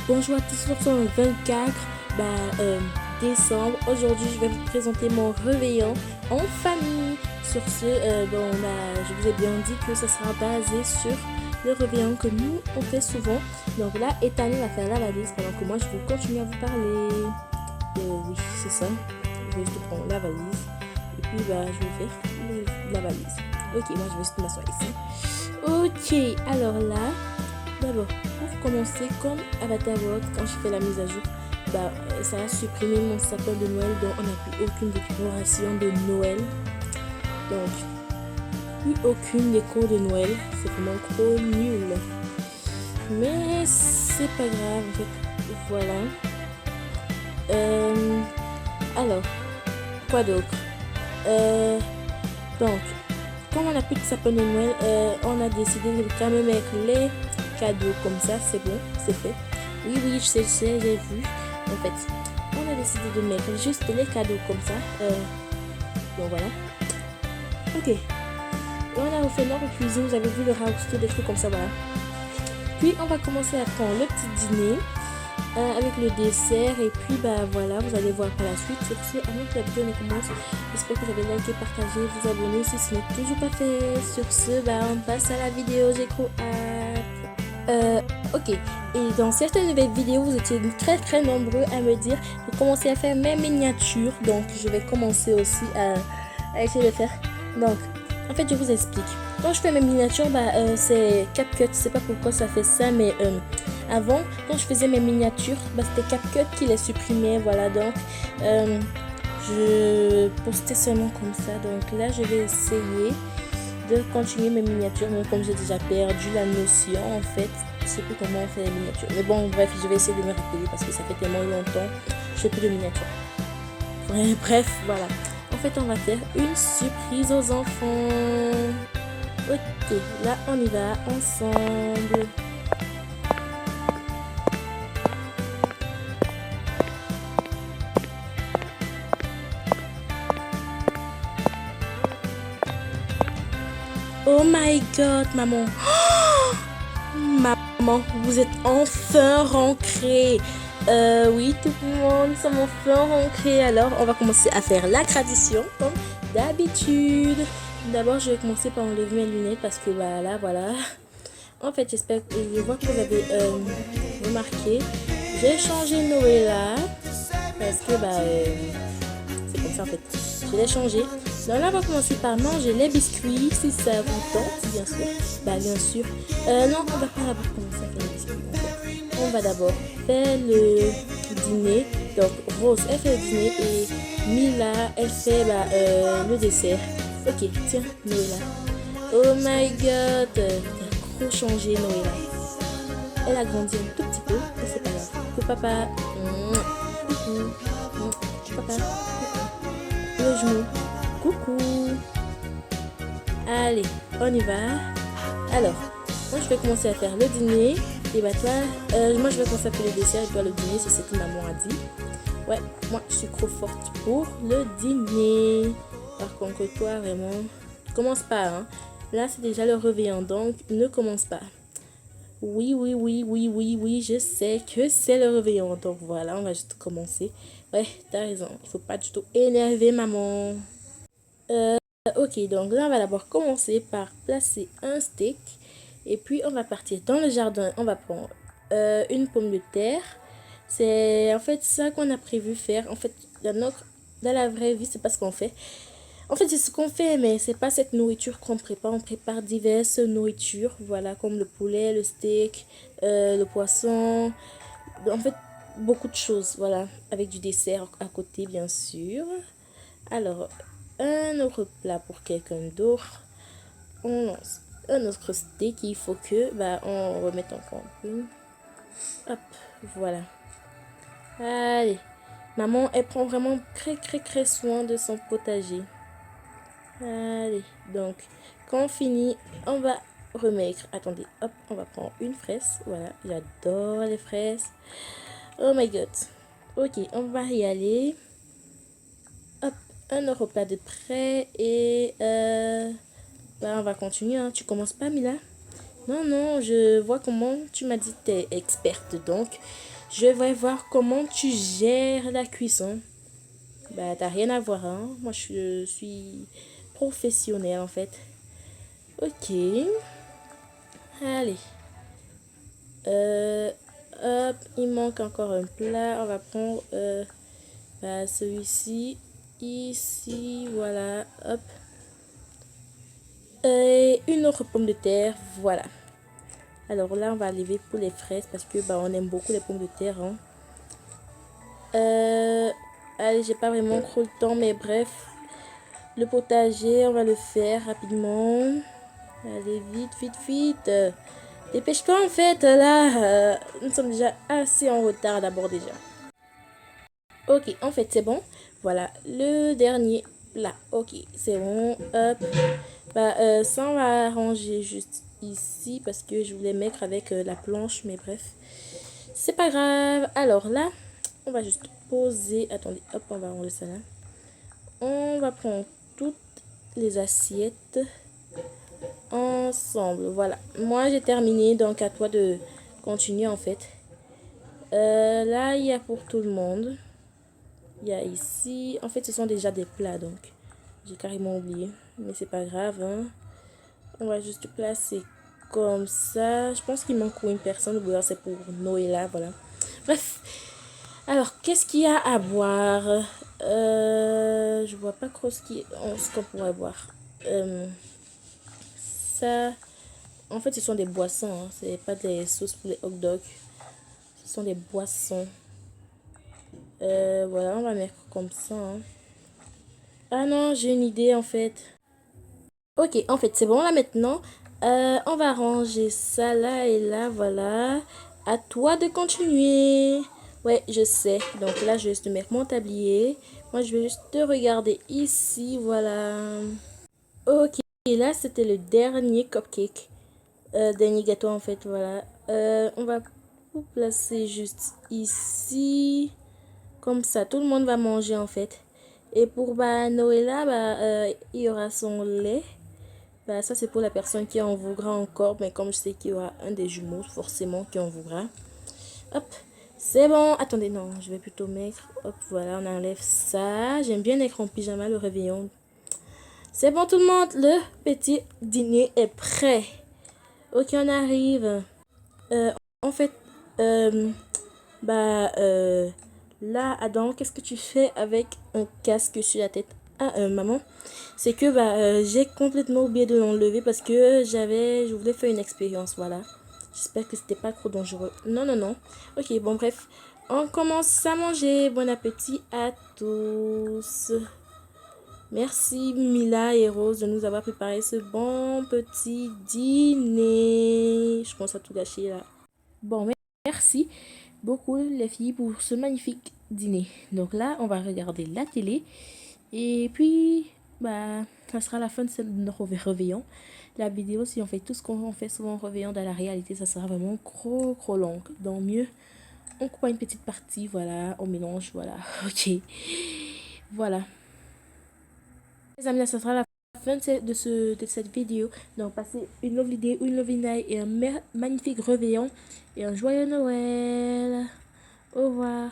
Bonjour à tous, nous sommes le 24 décembre. Aujourd'hui, je vais vous présenter mon réveillon en famille. Sur ce, je vous ai bien dit que ce sera basé sur le réveillon que nous, on fait souvent. Donc là, Ethan va faire la valise pendant que moi, je vais continuer à vous parler. Oui, c'est ça. Je vais juste prendre la valise. Et puis, je vais faire la valise. Ok, moi, je vais juste m'asseoir ici. Ok, alors là... D'abord, pour commencer, comme Avatar World, quand je fais la mise à jour, ça a supprimé mon sapin de Noël, donc on n'a plus aucune décoration de Noël. Donc, plus aucune déco de Noël, c'est vraiment trop nul. Mais c'est pas grave, en fait, voilà. Alors, quoi d'autre? Donc, comme on n'a plus de sapin de Noël, on a décidé de quand même mettre les cadeaux comme ça, c'est bon, c'est fait. Oui, je sais, j'ai vu. En fait, on a décidé de mettre juste les cadeaux comme ça. Donc voilà. Ok. On a refait notre cuisine, vous avez vu le house, des trucs comme ça, voilà. Puis on va commencer à prendre le petit dîner avec le dessert. Et puis voilà, vous allez voir par la suite. Sur ce, avant que la vidéo ne commence, j'espère que vous avez liké, partagé, vous abonner si ce n'est toujours pas fait. Sur ce, on passe à la vidéo, j'ai trop hâte. Ok, et dans certaines nouvelles vidéos, vous étiez très nombreux à me dire de commencer à faire mes miniatures. Donc, je vais commencer aussi à essayer de faire. Donc, en fait, je vous explique. Quand je fais mes miniatures, c'est CapCut. Je sais pas pourquoi ça fait ça, mais avant, quand je faisais mes miniatures, c'était CapCut qui les supprimait. Voilà, donc je postais seulement comme ça. Donc là, je vais essayer de continuer mes miniatures, même comme j'ai déjà perdu la notion en fait. Je sais plus comment on fait les miniatures, mais bon, bref, je vais essayer de me rappeler parce que ça fait tellement longtemps que je fais plus de miniatures. Bref, voilà. En fait, on va faire une surprise aux enfants. Ok, là on y va ensemble. Oh my god, maman. Oh, maman, vous êtes enfin rentrée. Oui, tout le monde, nous sommes enfin rentrés. Alors, on va commencer à faire la tradition comme d'habitude. D'abord, je vais commencer par enlever mes lunettes parce que voilà. En fait, j'espère que je vois que vous avez remarqué. J'ai changé Noëlla parce que c'est comme ça en fait. Je l'ai changé. Donc là, on va commencer par manger les biscuits si ça vous tente, bien sûr. Bien sûr. Non, on va pas d'abord commencer à faire les biscuits. En fait. On va d'abord faire le dîner. Donc Rose, elle fait le dîner et Mila, elle fait le dessert. Ok, tiens, Noëlla. Oh my god, t'as trop changé, Noëlla. Elle a grandi un tout petit peu, mais c'est pas grave. Coucou papa. Coucou. Papa. Le genou. Coucou. Allez, on y va. Alors, moi je vais commencer à faire le dîner. Et toi, moi je vais commencer à faire le dessert et toi le dîner, c'est ce que maman a dit. Ouais, moi je suis trop forte pour le dîner. Par contre, toi vraiment, commence pas, hein. Là c'est déjà le réveillon, donc ne commence pas. Oui, je sais que c'est le réveillon. Donc voilà, on va juste commencer. Ouais, t'as raison, il faut pas du tout énerver maman. Ok, donc là on va d'abord commencer par placer un steak. Et puis on va partir dans le jardin. On va prendre une pomme de terre. C'est en fait ça qu'on a prévu faire. En fait, dans la vraie vie, c'est pas ce qu'on fait. En fait, c'est ce qu'on fait, mais c'est pas cette nourriture qu'on prépare. On prépare diverses nourritures, voilà, comme le poulet, le steak, le poisson. En fait, beaucoup de choses, voilà, avec du dessert à côté, bien sûr. Alors, un autre plat pour quelqu'un d'autre. On lance un autre steak. Il faut que, on remette encore un peu. Hop, voilà. Allez, maman, elle prend vraiment très soin de son potager. Allez, donc, quand on finit, on va remettre. Attendez, hop, on va prendre une fraise. Voilà, j'adore les fraises. Oh my god. Ok, on va y aller. Hop, un autre plat de près. Et on va continuer. Hein. Tu commences pas, Mila? Non, non, je vois comment tu m'as dit que tu es experte. Donc, je vais voir comment tu gères la cuisson. Bah, t'as rien à voir, hein. Moi, je suis professionnelle, en fait. Ok. Allez. Euh, hop, il manque encore un plat. On va prendre bah, celui-ci. Ici, voilà. Hop. Et une autre pomme de terre. Voilà. Alors là, on va lever pour les fraises parce que bah, on aime beaucoup les pommes de terre, hein. Allez, j'ai pas vraiment trop le temps, mais bref. Le potager, on va le faire rapidement. Allez, vite, vite, vite. Dépêche-toi en fait, là. Nous sommes déjà assez en retard d'abord déjà. Ok, en fait, c'est bon. Voilà, le dernier plat. Ok, c'est bon. Hop. Bah, ça, on va ranger juste ici parce que je voulais mettre avec la planche, mais bref. C'est pas grave. Alors là, on va juste poser. Attendez, hop, on va ranger ça là. On va prendre toutes les assiettes ensemble. Voilà. Moi, j'ai terminé. Donc, à toi de continuer, en fait. Là, il y a pour tout le monde. Il y a ici. En fait, ce sont déjà des plats, donc. J'ai carrément oublié. Mais c'est pas grave, hein. On va juste placer comme ça. Je pense qu'il manque une personne. Ou alors, c'est pour Noëlla, voilà. Bref. Alors, qu'est-ce qu'il y a à boire? Je vois pas trop ce qu'on pourrait boire. Ça, en fait, ce sont des boissons. Hein. C'est pas des sauces pour les hot dogs. Ce sont des boissons. Voilà, on va mettre comme ça. Hein. Ah non, j'ai une idée en fait. Ok, en fait, c'est bon là maintenant. On va ranger ça là et là, voilà. À toi de continuer. Ouais, je sais. Donc là, je vais juste mettre mon tablier. Moi, je vais juste te regarder ici, voilà. Ok, et là, c'était le dernier cupcake. Dernier gâteau, en fait, voilà. On va vous placer juste ici. Comme ça, tout le monde va manger, en fait. Et pour bah, Noëlla, bah, il y aura son lait. Bah, ça, c'est pour la personne qui en voudra encore. Mais comme je sais qu'il y aura un des jumeaux, forcément, qui en voudra. Hop, c'est bon. Attendez, non, je vais plutôt mettre... Hop, voilà, on enlève ça. J'aime bien être en pyjama le réveillon. C'est bon, tout le monde. Le petit dîner est prêt. Ok, on arrive. En fait, euh, bah, là, Adam, qu'est-ce que tu fais avec un casque sur la tête? Ah, maman, c'est que bah, j'ai complètement oublié de l'enlever parce que je voulais faire une expérience, voilà. J'espère que c'était pas trop dangereux. Non, non, non. Ok, bon, bref. On commence à manger. Bon appétit à tous. Merci Mila et Rose de nous avoir préparé ce bon petit dîner. Je pense à tout gâcher là. Bon, merci beaucoup les filles pour ce magnifique dîner. Donc là, on va regarder la télé. Et puis, bah, ça sera la fin de notre réveillon. La vidéo, si on fait tout ce qu'on fait souvent en réveillon dans la réalité, ça sera vraiment trop long. Donc mieux, on coupe une petite partie, voilà, on mélange, voilà. Ok, voilà. Les amis, ça sera la fin de cette vidéo. Donc, passez une lovely day, une lovely night et un magnifique réveillon et un joyeux Noël. Au revoir.